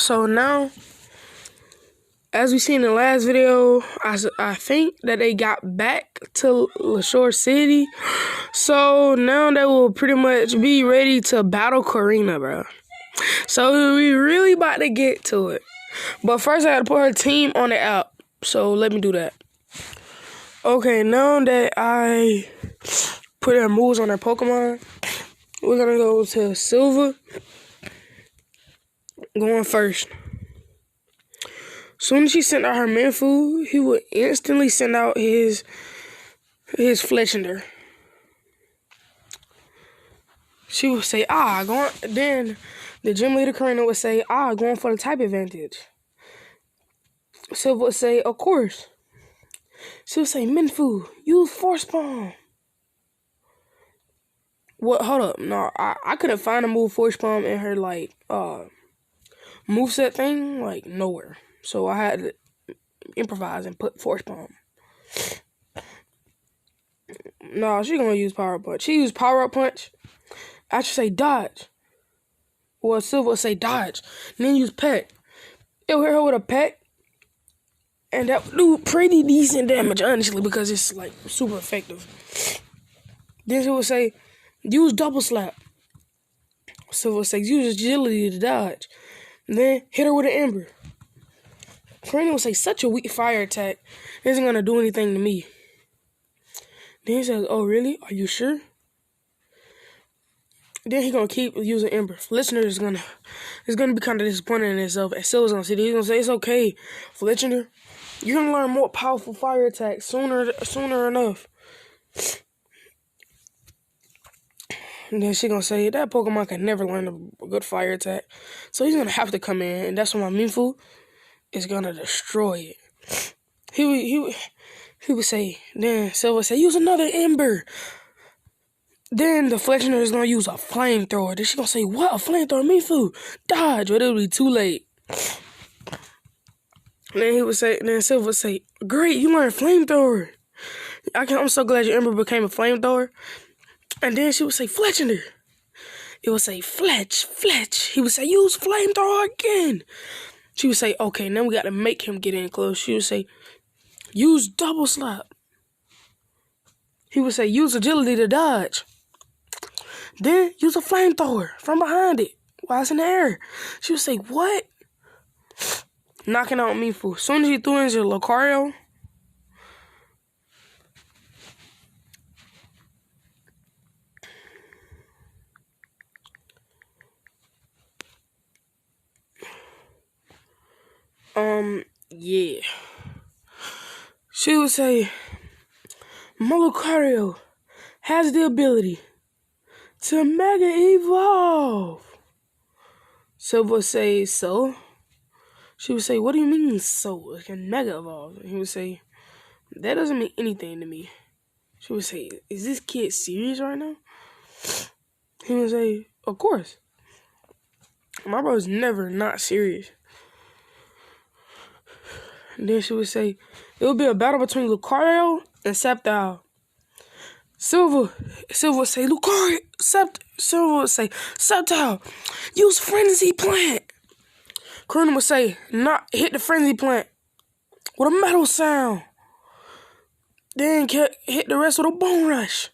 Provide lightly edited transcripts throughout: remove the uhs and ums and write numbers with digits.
So now, as we seen in the last video, I think that they got back to LaShore City. So now they will pretty much be ready to battle Karina, bro. So we really about to get to it. But first I gotta put her team on the app. So let me do that. Okay, now that I put her moves on her Pokemon, we're gonna go to Silver. Going first. Soon as she sent out her Minfu, he would instantly send out his Fletchender. She would say, then the gym leader Karina would say, going for the type advantage. Silver would say, of course. She would say, Minfu, use Force Palm. What? Hold up. No, I couldn't find a move Force Palm in her, moveset thing, nowhere. So I had to improvise and put Force Palm. No, she gonna use Power Punch. She used Power Up Punch. I should say Dodge. Well, Silver would say Dodge. And then use Peck. It would hit her with a Peck. And that would do pretty decent damage, honestly, because it's, super effective. Then she would say, use Double Slap. Silver would say, use Agility to dodge. And then hit her with an Ember. Karina would say, such a weak fire attack isn't going to do anything to me. Then he says, oh, really? Are you sure? Then he going to keep using Ember. Listener is going to be kind of disappointed in himself. And Silver's going to see this. He's going to say, it's okay, Fletchender. You're going to learn more powerful fire attacks sooner enough. And then she's going to say, that Pokemon can never learn a good fire attack. So he's going to have to come in. And that's when my Minfu is going to destroy it. He would say, then Silver would say, use another Ember. Then the Fletchender is going to use a flamethrower. Then she's going to say, what? A flamethrower? Minfu, dodge. But it'll be too late. And then Silver would say, great, you learned flamethrower. I'm so glad your Ember became a flamethrower. And then she would say, Fletchender. It would say, Fletch. He would say, use flamethrower again. She would say, okay, now we got to make him get in close. She would say, use Double Slap. He would say, use Agility to dodge. Then use a flamethrower from behind it while it's in the air. She would say, what? Knocking out Minfu. As soon as he threw in his Lucario, yeah. She would say, my Lucario has the ability to Mega Evolve. Silver would say, so? She would say, what do you mean, so? It can Mega Evolve. And he would say, that doesn't mean anything to me. She would say, is this kid serious right now? He would say, of course. My bro's never not serious. And then she would say, it would be a battle between Lucario and Sceptile. Silver would say, Silver would say, Sceptile, use Frenzy Plant. Karina would say, not hit the Frenzy Plant with a metal sound. Then hit the rest with a Bone Rush.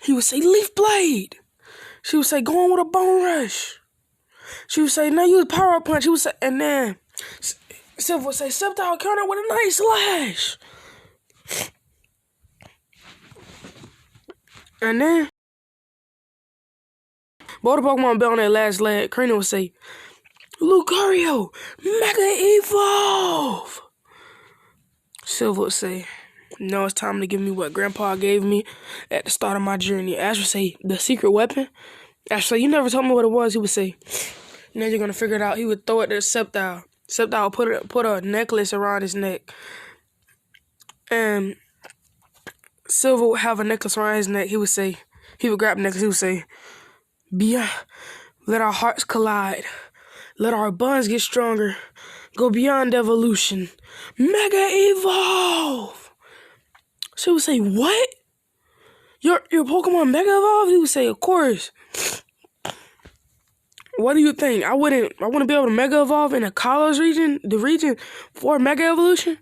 He would say, Leaf Blade. She would say, go on with a Bone Rush. She would say, now use Power Punch. He would say, and then Silver would say, Sceptile counter with a nice slash. And then both the Pokemon built on their last leg. Karina would say, Lucario, Mega Evolve. Silver would say, no, it's time to give me what Grandpa gave me at the start of my journey. Ash would say, the secret weapon. Ash would say, you never told me what it was. He would say, now you're going to figure it out. He would throw it to Sceptile. Sceptile would put a necklace around his neck. And Silver would have a necklace around his neck. He would grab the necklace. He would say, beyond, let our hearts collide. Let our bonds get stronger. Go beyond evolution. Mega Evolve. She would say, what? Your Pokemon Mega Evolve? He would say, of course. what do you think? I wouldn't be able to Mega Evolve in the kalos region, the region for Mega Evolution?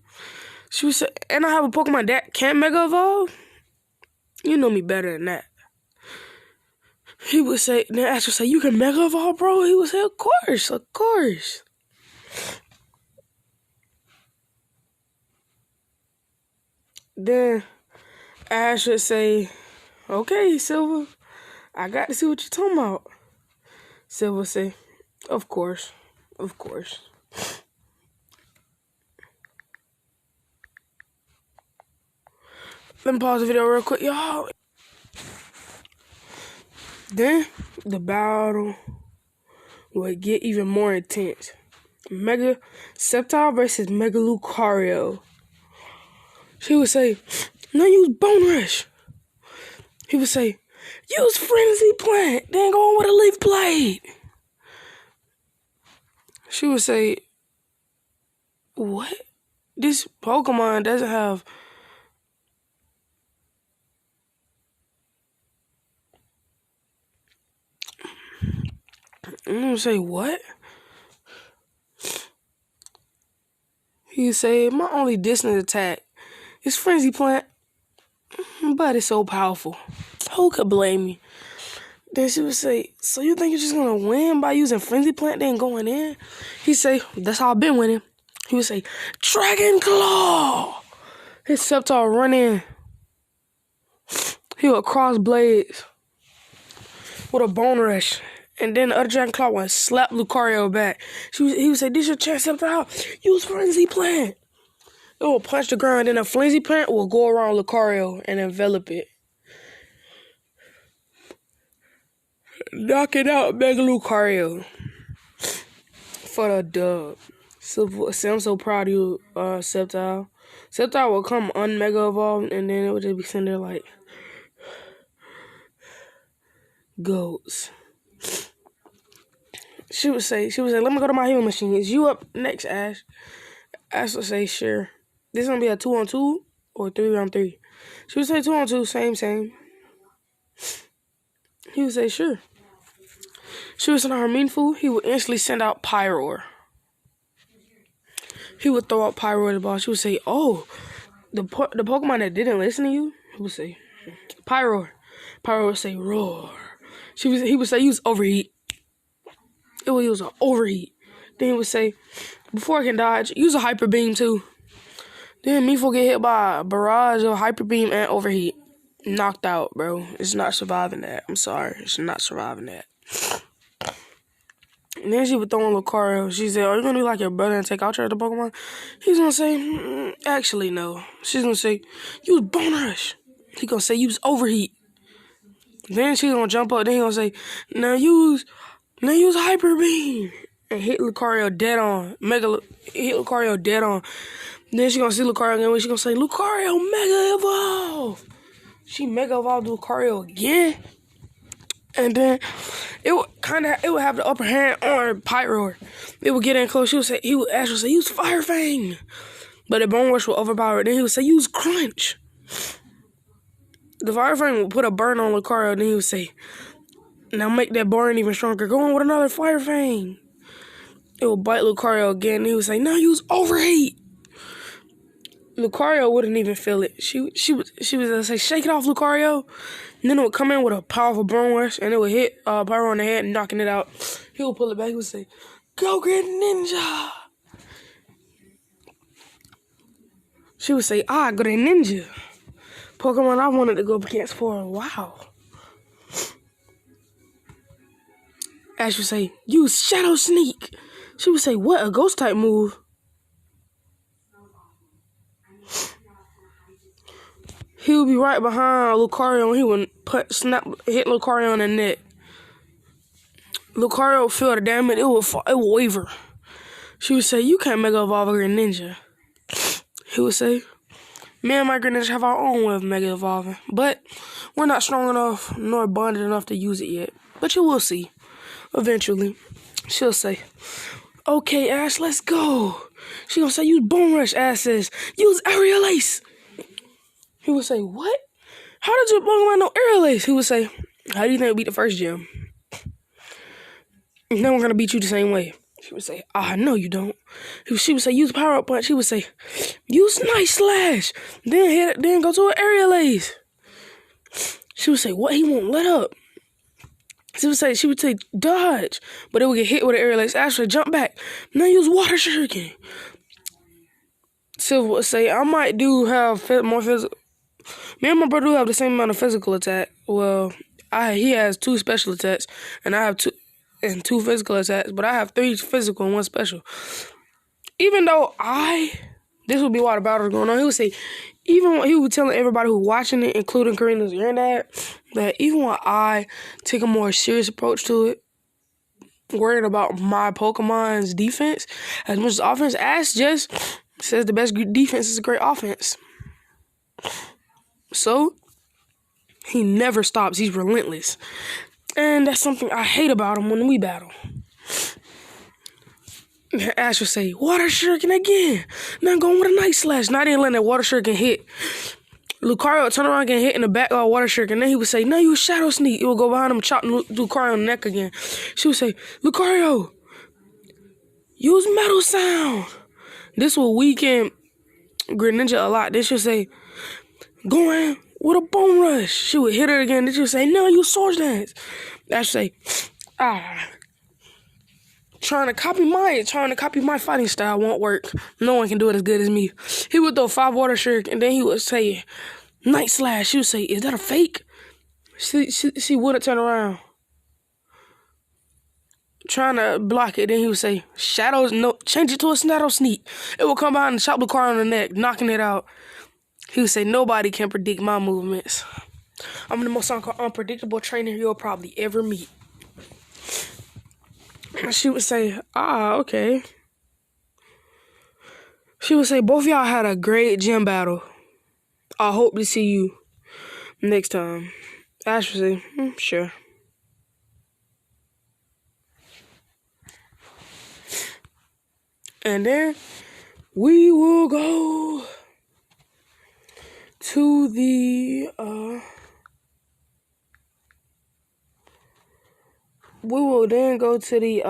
She would say, and I have a Pokemon that can't Mega Evolve? You know me better than that. He would say, then Ash would say, you can Mega Evolve, bro? He would say, of course, of course. Then Ash would say, okay, Silver, I got to see what you're talking about. Silver would say, of course, of course. Let me pause the video real quick, y'all. Then the battle would get even more intense. Mega Sceptile versus Mega Lucario. She would say, no, use Bone Rush. He would say, use Frenzy Plant, then go on with a Leaf Blade. She would say, what? This Pokemon doesn't have... I'm gonna say, what? He would say, my only distance attack is Frenzy Plant, but it's so powerful. Who could blame me? Then she would say, so you think you're just gonna win by using Frenzy Plant then going in? He'd say, that's how I've been winning. He would say, Dragon Claw! His Sceptile run in. He would cross blades with a Bone Rush. And then the other Dragon Claw would slap Lucario back. He would say, this your chance, Sceptile. Use Frenzy Plant. It will punch the ground, and then a Frenzy Plant will go around Lucario and envelop it. Knock it out, Mega Lucario. For the dub. I'm so proud of you, Sceptile. Sceptile will come un-Mega Evolved, and then it would just be sitting there like... goats. She would say, let me go to my healing machine. Is you up next, Ash? Ash would say, sure. This is going to be a 2-on-2 or 3-on-3? She would say 2-on-2, same. He would say, sure. She would send out her Meanful. He would instantly send out Pyroar. He would throw out Pyroar at the ball. She would say, oh, the Pokemon that didn't listen to you? He would say, Pyroar. Pyroar would say, roar. He would say, use Overheat. It would use an Overheat. Then he would say, before it can dodge, use a Hyper Beam too. Then Meanful get hit by a barrage of Hyper Beam and Overheat. Knocked out, bro. It's not surviving that. I'm sorry. It's not surviving that. And then she would throw in Lucario. She said, are you going to be like your brother and take out your other Pokemon? He's going to say, actually, no. She's going to say, use Bone Rush. He's going to say, use Overheat. Then she's going to jump up. Then he's going to say, now use Hyper Beam. And hit Lucario dead on. Hit Lucario dead on. Then she's going to see Lucario again. She's going to say, Lucario Mega Evolve. She Mega Evolved Lucario again. And then it would have the upper hand on Pyroar. It would get in close. He would actually say, use Fire Fang. But the Bone Rush will overpower. Then he would say, use Crunch. The Fire Fang would put a burn on Lucario. Then he would say, now make that burn even stronger. Go on with another Fire Fang. It would bite Lucario again. And he would say, now use Overheat. Lucario wouldn't even feel it. She would say, shake it off, Lucario. And then it would come in with a powerful Bone Rush, and it would hit Pyro on the head, knocking it out. He would pull it back. He would say, go get Ninja. She would say, go to Ninja. Pokemon I wanted to go up against for a while. Ash would say, use Shadow Sneak. She would say, what, a ghost type move? He would be right behind Lucario and he would hit Lucario in the neck. Lucario would feel the damage, it would waver. She would say, you can't Mega Evolve a Greninja. He would say, me and my Greninja have our own way of Mega Evolving, but we're not strong enough nor bonded enough to use it yet. But you will see, eventually. She'll say, okay, Ash, let's go. She gonna say, use Bone Rush. Ash says, use Aerial Ace. He would say, what? How did your Pokemon know Aerial Ace? He would say, how do you think it beat the first gym? Then we're gonna beat you the same way. She would say, no, you don't. She would say, use power up punch. She would say, use night slash. Then go to an aerial ace. She would say, what? He won't let up. She would say, dodge. But it would get hit with an aerial ace. Ashley, jump back. Now use water shuriken. Silver would say, I might have more physical. Me and my brother do have the same amount of physical attack. Well, he has 2 special attacks, and I have 2 physical attacks, but I have 3 physical and 1 special. Even though this would be why the battle was going on. He would say, even when he was telling everybody who was watching it, including Karina's granddad, that even when I take a more serious approach to it, worrying about my Pokemon's defense as much as offense, Ash just says the best defense is a great offense. So, he never stops. He's relentless. And that's something I hate about him when we battle. Ash would say, water shuriken again. Now I'm going with a night slash. Now I didn't let that water shuriken hit. Lucario would turn around and get hit in the back of water shuriken. Then he would say, no, you shadow sneak. It would go behind him, chop Lucario on the neck again. She would say, Lucario, use metal sound. This will weaken Greninja a lot. Then she would say, go in with a bone rush. She would hit her again. Then she would say, no, you sword dance. I would say, trying to copy my fighting style won't work. No one can do it as good as me. He would throw 5 water shuriken, and then he would say, night slash. She would say, is that a fake? She wouldn't turn around, trying to block it. Then he would say, shadows, no, change it to a shadow sneak. It would come behind and chop the car on the neck, knocking it out. He would say, nobody can predict my movements. I'm the most unpredictable trainer you'll probably ever meet. She would say, okay. She would say, both of y'all had a great gym battle. I hope to see you next time. Ash would say, sure. And then we will go to the we will then go to the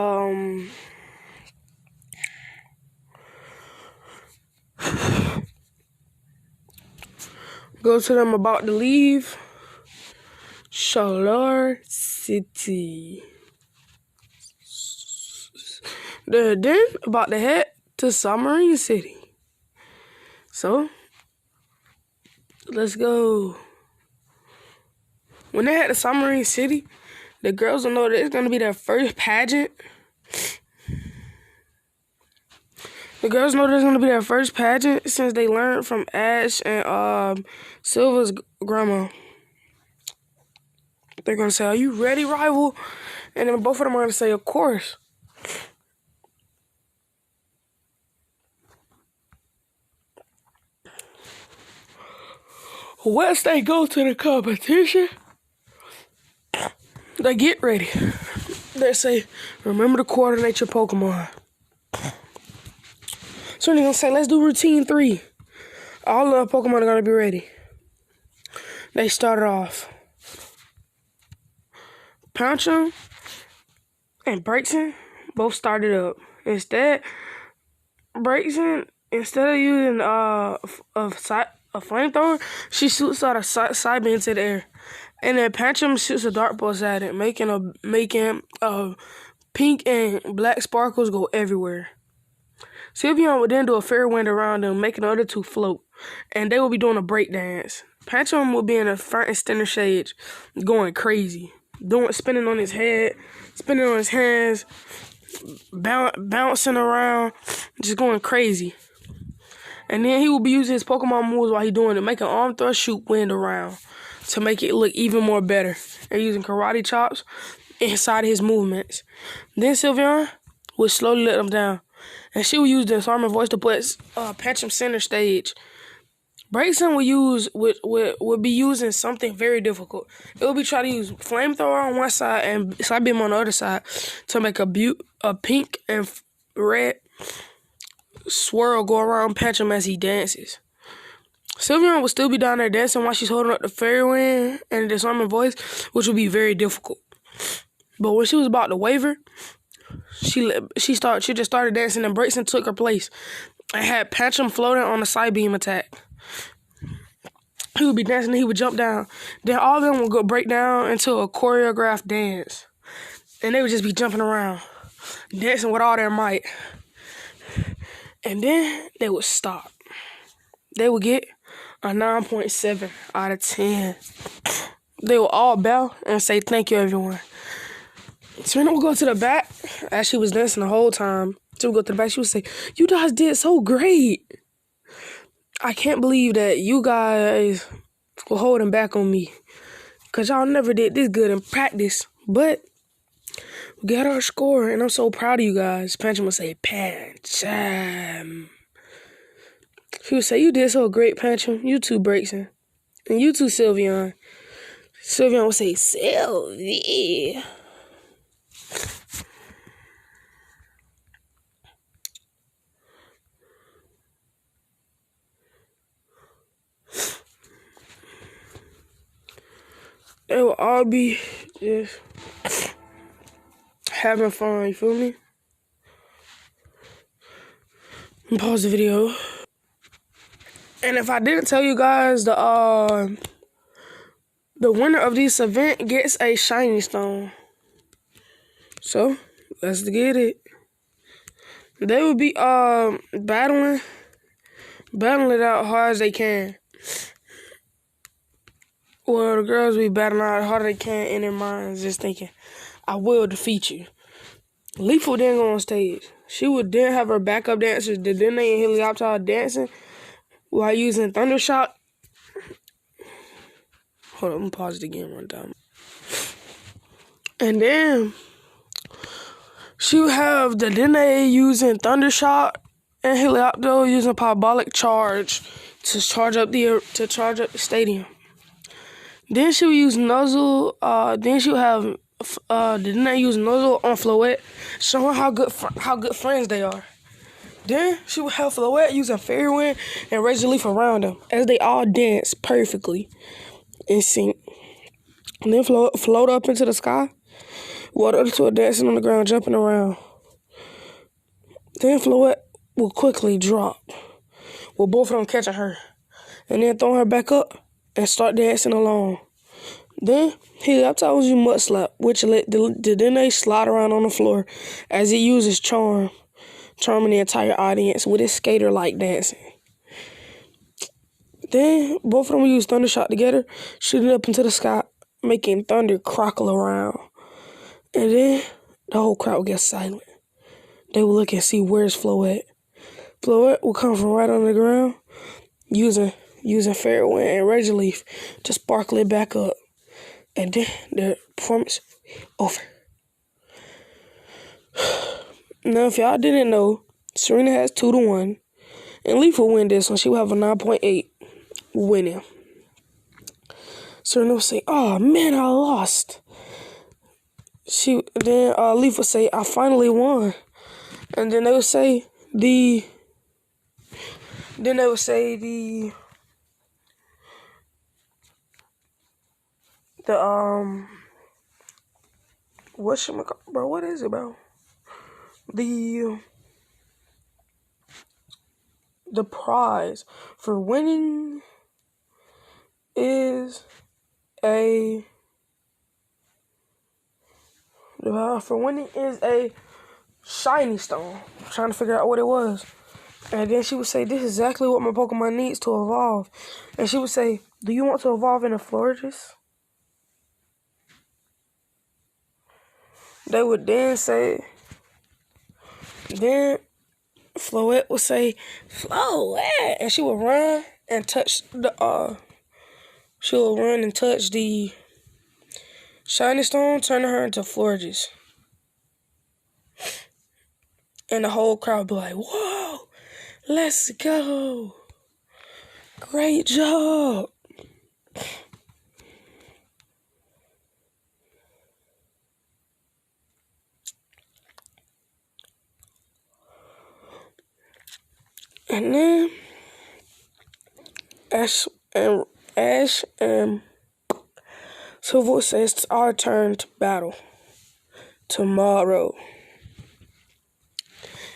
go to them about to leave Shalar City. They're then about to head to Submarine City. So let's go. When they head to Submarine City, the girls will know that it's going to be their first pageant. The girls know there's going to be their first pageant since they learned from Ash and Silver's grandma. They're going to say, are you ready, rival? And then both of them are going to say, of course. Once they go to the competition, they get ready. They say, remember to coordinate your Pokemon. So they're going to say, let's do routine 3. All the Pokemon are going to be ready. They started off. Pancham and Braixen both started up. Instead, Braixen, instead of using a flamethrower, she shoots out a side beam into the air. And then Pancham shoots a dart pulse at it, making pink and black sparkles go everywhere. Sylveon would then do a fair wind around them, making the other 2 float. And they will be doing a break dance. Pancham will be in the front and center stage, going crazy. Spinning on his head, spinning on his hands, bouncing around, just going crazy. And then he will be using his Pokemon moves while he's doing it, making arm thrust, shoot wind around to make it look even more better. And using karate chops inside his movements. Then Sylveon would slowly let them down. And she would use the disarming voice to put Pancham center stage. Braixen would be using something very difficult. It would be trying to use flamethrower on one side and side beam on the other side to make a pink and red swirl go around Pancham as he dances. Sylveon will still be down there dancing while she's holding up the fairy wind and the disarming voice, which would be very difficult. But when she was about to waver, she just started dancing, and Brayson took her place. I had Pantrum floating on a side beam attack. He would be dancing, and he would jump down. Then all of them would go break down into a choreographed dance. And they would just be jumping around, dancing with all their might. And then they would stop. They would get a 9.7 out of 10. They would all bow and say, "Thank you, everyone." Serena would go to the back as she was dancing the whole time. She would go to the back. She would say, "You guys did so great. I can't believe that you guys were holding back on me, because y'all never did this good in practice. But we got our score, and I'm so proud of you guys." Pantrum would say, "Pantrum." She would say, "You did so great, Pantrum. You too, Brayson. And you too, Sylveon." Sylveon would say, "Sylvie." They will all be just having fun, you feel me? And pause the video. And if I didn't tell you guys, the winner of this event gets a shiny stone. So let's get it. They will be battling it out hard as they can. Well, the girls be battling out as hard as they can in their minds, just thinking, "I will defeat you." Leaf would then go on stage. She would then have her backup dancers, the Dene and Helioptile, dancing while using Thundershock. Hold on, I'm gonna pause it again one time. And then she would have the Dene using Thundershock and Helioptile using Parabolic Charge to charge up the stadium. Then she would use Nuzzle. Then she would have Dene use Nuzzle on Floette, showing how good friends they are. Then she would have Floette using Fairy Wind and Razor Leaf around them as they all dance perfectly in sync. And then float up into the sky, while the other two are dancing on the ground, jumping around. Then Floette will quickly drop, with both of them catching her, and then throwing her back up and start dancing along. Then Helioptile was using Mud Slap, which let the Dene slide around on the floor as it uses charming the entire audience with its skater-like dancing. Then both of them use Thundershot together, shooting up into the sky, making thunder crackle around. And then the whole crowd would get silent. They would look and see where's Floette. Floette will come from right on the ground, using Fairy Wind and Razor Leaf to sparkle it back up. And then the performance over. Now, if y'all didn't know, Serena has 2-1, and Leaf will win this one. She will have a 9.8 winning. Serena will say, "Oh man, I lost." Then Leaf will say, "I finally won." And then they would say the bro, what is it, bro? The prize for winning is a shiny stone. I'm trying to figure out what it was. And then she would say, "This is exactly what my Pokemon needs to evolve." And she would say, "Do you want to evolve into Florges?" They would then say, then Floette would say, "Floette," and she would run and touch the shiny stone, turning her into Florges. And the whole crowd would be like, "Whoa, let's go. Great job." And then Ash and Silver says, "It's our turn to battle tomorrow."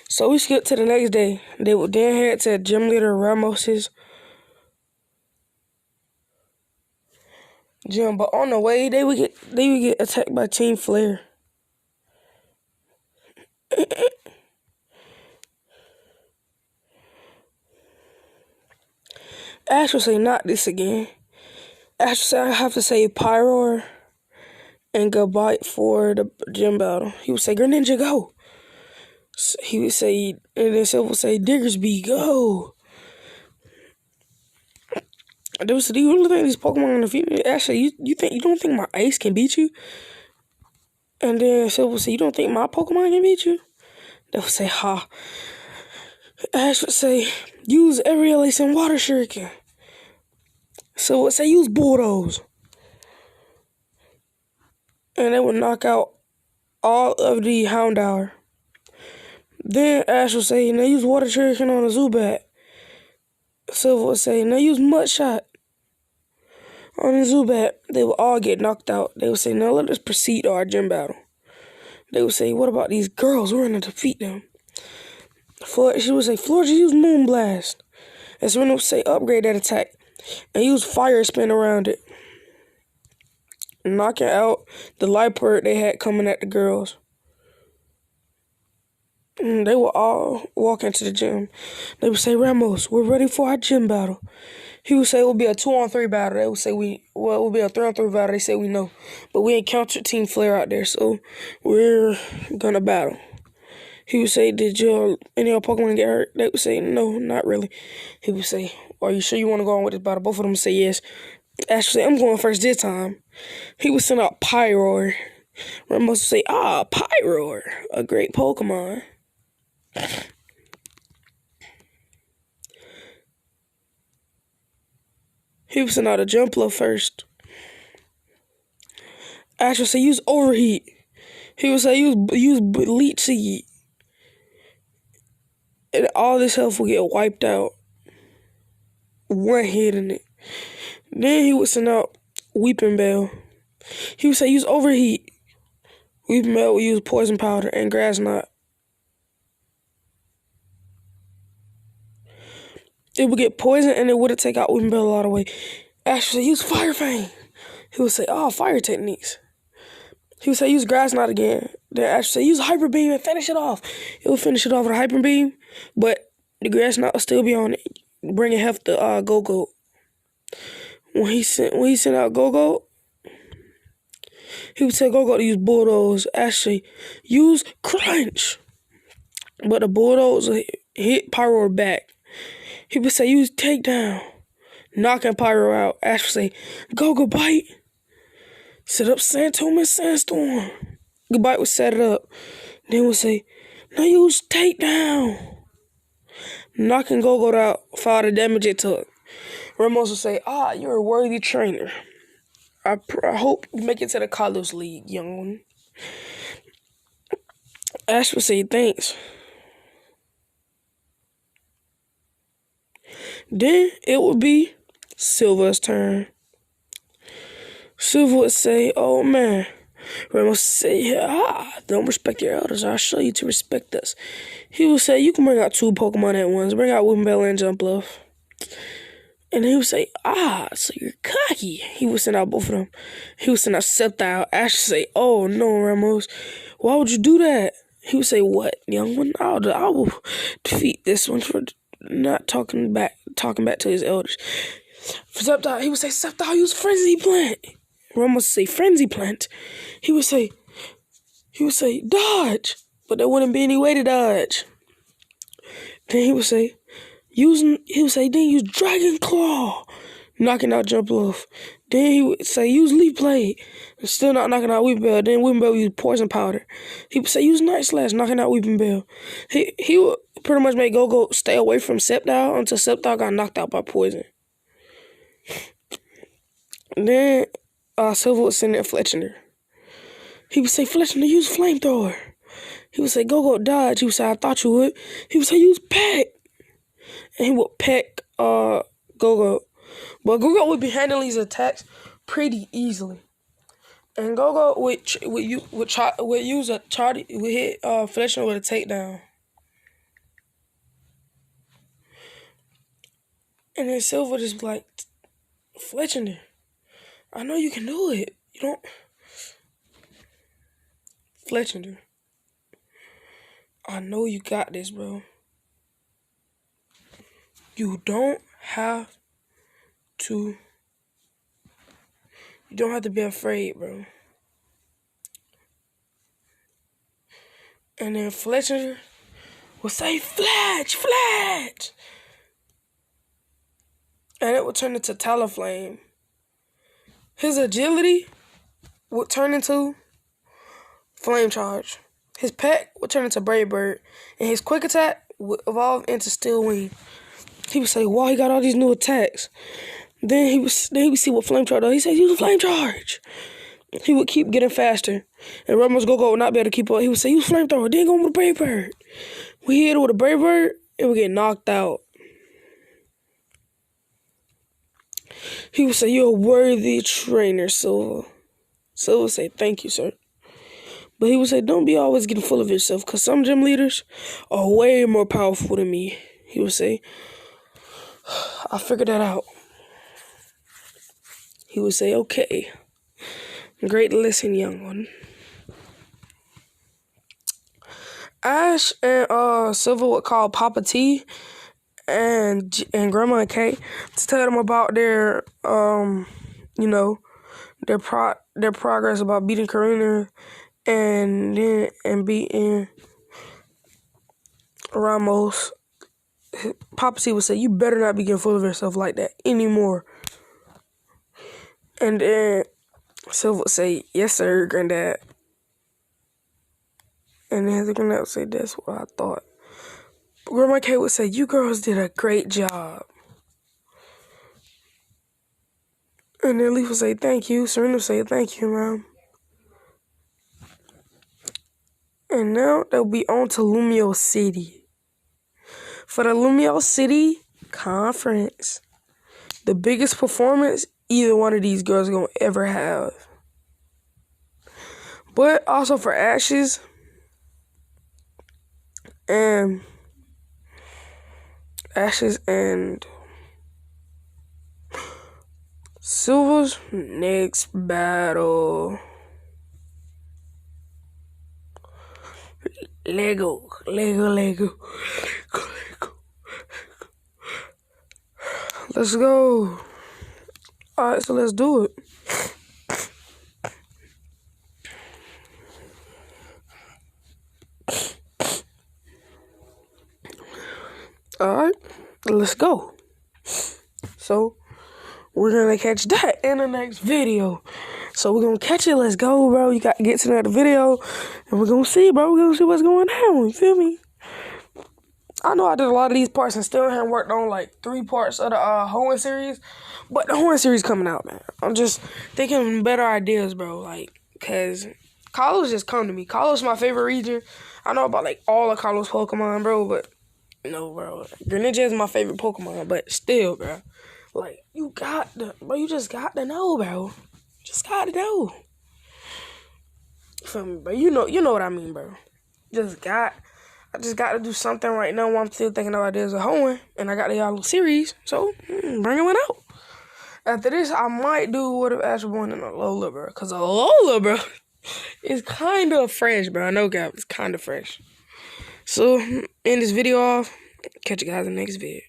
So we skipped to the next day. They would then head to gym leader Ramos's gym, but on the way they would get attacked by Team Flare. Ash would say, "Not this again." Ash would say, "I have to say Pyro and goodbye for the gym battle." He would say, "Greninja, go." He would say, and then Silver would say, "Diggersby, go." They would say, "Do you really think these Pokemon can defeat me?" Actually, you don't think my Ace can beat you? And then Silver would say, "You don't think my Pokemon can beat you?" They would say, "Ha." Ash would say, "Use Aerial Ace and Water Shuriken." Silver would say, "Use Bulldoze." And they would knock out all of the Houndour. Then Ash would say, "Now use Water Shuriken on a Zubat." Silver would say, "Now use Mud Shot on a Zubat." They would all get knocked out. They would say, "Now let us proceed to our gym battle." They would say, "What about these girls? We're going to defeat them." She would say, "Florida, use Moonblast." And Serena would say, "Upgrade that attack and use Fire Spin around it," knocking out the Liepard they had coming at the girls. And they would all walk into the gym. They would say, "Ramos, we're ready for our gym battle." He would say it would be a 2-on-3 battle. They would say it would be a 3-on-3 battle. They say we know. But we encountered Team Flare out there, so we're gonna battle. He would say, "Did any of your Pokemon get hurt?" They would say, "No, not really." He would say, "Are you sure you want to go on with this battle?" Both of them would say yes. Ash would say, "I'm going first this time." He would send out Pyroar. Ramos would say, Pyroar, a great Pokemon." He would send out a Jumpluff first. Ash would say, "Use Overheat." He would say, use Leech Seed." And all this health will get wiped out. One hit in it. Then he would send out Weeping Bell. He would say, "Use Overheat." Weeping Bell would use Poison Powder and Grass Knot. It would get poisoned and it wouldn't take out Weeping Bell all the way. Ash would say, "Use Fire Fang." He would say, "Fire techniques." He would say, "Use Grass Knot again." Then Ash would say, "Use Hyper Beam and finish it off." It would finish it off with a Hyper Beam, but the Grass Knot will still be on it, bringing health to Go-Go. When he sent out Go-Go, he would tell Go-Go to use Bulldoze. Actually, use Crunch. But the Bulldoze hit Pyro back. He would say, "Use Takedown," knocking Pyro out. Ash would say, "Go-Go Bite." Set up Sandstorm and Sandstorm. Goodbye would set it up. Then would say, "Now use Takedown," knocking Go-Go out for all the damage it took. Ramos would say, "You're a worthy trainer. I hope you make it to the Kalos League, young one." Ash would say, "Thanks." Then it would be Silver's turn. Silver would say, "Oh man." Ramos would say, "Don't respect your elders. I'll show you to respect us." He would say, "You can bring out 2 Pokemon at once. Bring out Weeping Bell and Jumpluff." And he would say, "So you're cocky." He would send out both of them. He would send out Sceptile. Ash would say, "Oh no, Ramos. Why would you do that?" He would say, "What, young one? I will defeat this one for not talking back to his elders." For Sceptile, he would say, "Sceptile, use Frenzy Plant." Ramos would say, "Frenzy Plant." He would say, "Dodge." But there wouldn't be any way to dodge. Then he would say, then use Dragon Claw, knocking out Jumpluff. Then he would say, "Use Leaf Blade," still not knocking out Weeping Bell. Then Weeping Bell would use Poison Powder. He would say, "Use Night Slash," knocking out Weeping Bell. He would pretty much make Go-Go stay away from Sceptile until Sceptile got knocked out by poison. Then Silver would send in Fletchinder. He would say, "Fletchinder, use Flamethrower." He would say, "Go-Go dodge." He would say, "I thought you would." He would say, "Use Peck." And he would peck Go-Go. But Go-Go would be handling these attacks pretty easily. And Go-Go would hit Fletchinder with a takedown. And then Silver just like, Fletchender, I know you can do it. You don't... Fletchender, I know you got this, bro. You don't have to be afraid, bro. And then Fletcher will say, Fletch, Fletch! And it would turn into Talonflame. His agility would turn into Flame Charge. His pet would turn into Brave Bird. And his quick attack would evolve into Steel Wing. He would say, wow, he got all these new attacks. Then he would see what Flame Charge does. He said, use Flame Charge. He would keep getting faster. And Ramos Go-Go would not be able to keep up. He would say, use Flamethrower. Then go with a Brave Bird. We hit it with a Brave Bird, it would get knocked out. He would say, you're a worthy trainer, Silver. Silver would say, thank you, sir. But he would say, don't be always getting full of yourself, because some gym leaders are way more powerful than me. He would say, I figured that out. He would say, okay. Great listen, young one. Ash and Silver would call Papa T and Grandma and Kay to tell them about their their progress about beating Karina and beating Ramos. Papa T would say, you better not be getting full of yourself like that anymore. And then Silver would say, yes, sir, Granddad. And then the granddad would say, that's what I thought. But Grandma Kay would say, you girls did a great job. And then Leaf would say, thank you. Serena would say, thank you, Mom. And now they'll be on to Lumio City. For the Lumio City Conference, the biggest performance either one of these girls gonna ever have. But also for Ashes and Silver's next battle. Lego. Let's go. Alright, so let's do it. Alright, let's go. So, we're gonna catch that in the next video. So we're gonna catch it. Let's go, bro. You got to get to the video. And we're gonna see, bro. We're gonna see what's going on. You feel me? I know I did a lot of these parts and still haven't worked on like 3 parts of the Hoenn series. But the Hoenn series coming out, man. I'm just thinking better ideas, bro. Like, cause Kalos just come to me. Kalos is my favorite region. I know about like all the Kalos Pokemon, bro, but no, bro. Greninja is my favorite Pokemon, but still, bro. Like, you just got to know, bro. Just got to know. You feel me, bro? You know what I mean, bro. I just got to do something right now while I'm still thinking about this a Hoenn, and I got the little series, so bring it one out. After this, I might do What If Ash Born in Alola, bro. Because Alola, bro, is kind of fresh, bro. I know, guys, it's kind of fresh. So, end this video off. Catch you guys in the next video.